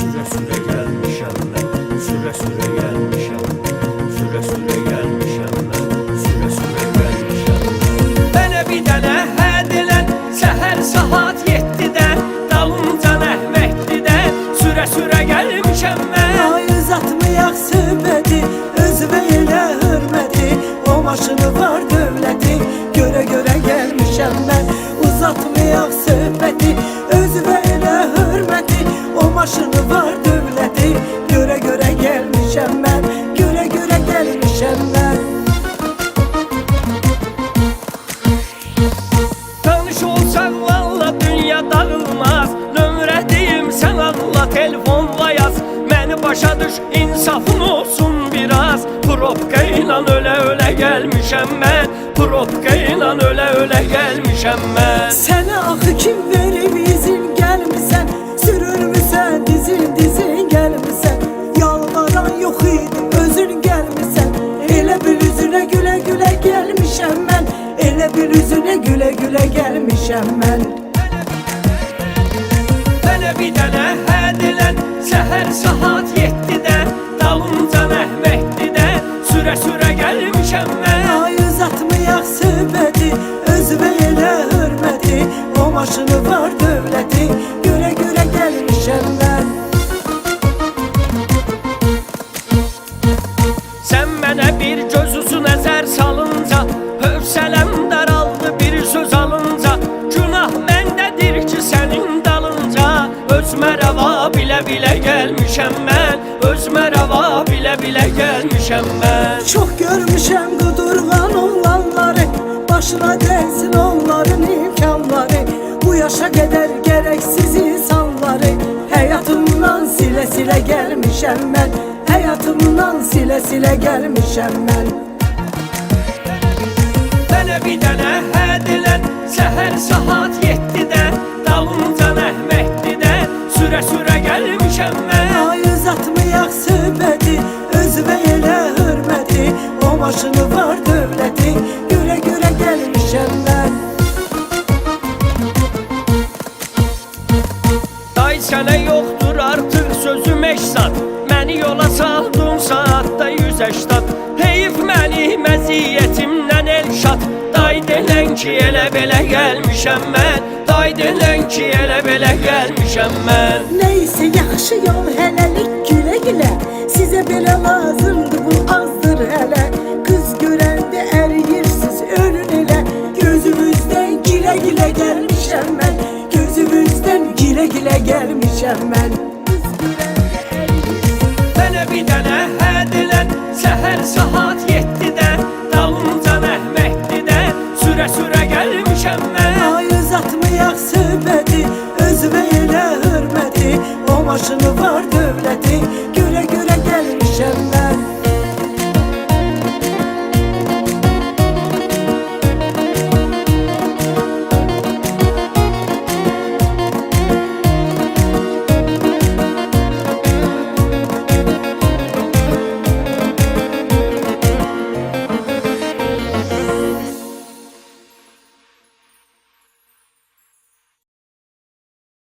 Süre süre gelmişem ben, süre süre gelmişem, süre süre gelmişem ben, süre süre gelmişem ben. Bana bir dənə hədilən, səhər saat 7-də, dalımca Əhmədlidə, sürə sürə gəlmişəm mən. Ay uzatmayak söhbəti, özümə elə hörməti, o maşını var dövləti, görə görə gəlmişəm mən. Uzatmayak söhbəti, özümə elə hörməti, o maşını var dövləti, görə görə gəlmişəm mən, görə görə gəlmişəm mən. Tanış olsan valla dünya dağılmaz, nömrə deyim sən anla, telefonla yaz, məni başa düş, insafın olsun biraz. Probka ilə ölə gəlmişəm mən, probka ilə ölə gəlmişəm mən. Sənə axı kim verib izin, gəlmisən, sürülmüsən dizin dizin gəlmisən, yalvaran yox idi özün gəlmisən, elə bil üzünə gülə gülə gəlmişəm mən, elə bil üzünə gülə gülə gəlmişəm mən. Mənə bir dənə hədilən, səhər saat 7-də, dalımca Əhmədlidə, sürə sürə gəlmişəm mən. Ay uzatmayak söhbəti, özümə elə hörməti, o maşını var dövləti, görə görə gəlmişəm mən. Sən mənə bir gözüsü nəzər salınca, hövsələm daraldı bir söz alınca, günah məndədir ki sənin dalınca, özmə rəva bilə gəlmişəm mən, özmə rəva bilə gəlmişəm mən. Çox görmüşəm qudurğan oğlanları, başına dəysin onların imkanları, bu yaşa qədər gərəksiz insanları, həyatımdan silə-silə gəlmişəm mən, həyatımdan silə-silə gəlmişəm mən. Mənə bir dənə hədilən, səhər saat 7-də, dalımca Əhmədlidə, sürə sürə gəlmişəm mən. Ay uzatmayak söhbəti, özümə elə hörməti, o maşını var dövləti, görə görə gəlmişəm mən. Day sənə yoxdur artıq sözüm eşsat, məni yola saldın saatda 180, heyif məni məziyyətimdən elşat. Day denən ki elə belə gəlmişəm mən, day denən ki elə belə gəlmişəm mən. Neyse yaxşı yol hələlik gülə gülə, sizə belə lazımdır bu azdır hələ, qız görəndə əriyirsiniz ölün elə, gözümüzdən gilə gilə gəlmişəm mən, gözümüzdən gilə gilə gəlmişəm mən. Mənə bir dənə hədilən, səhər saat 7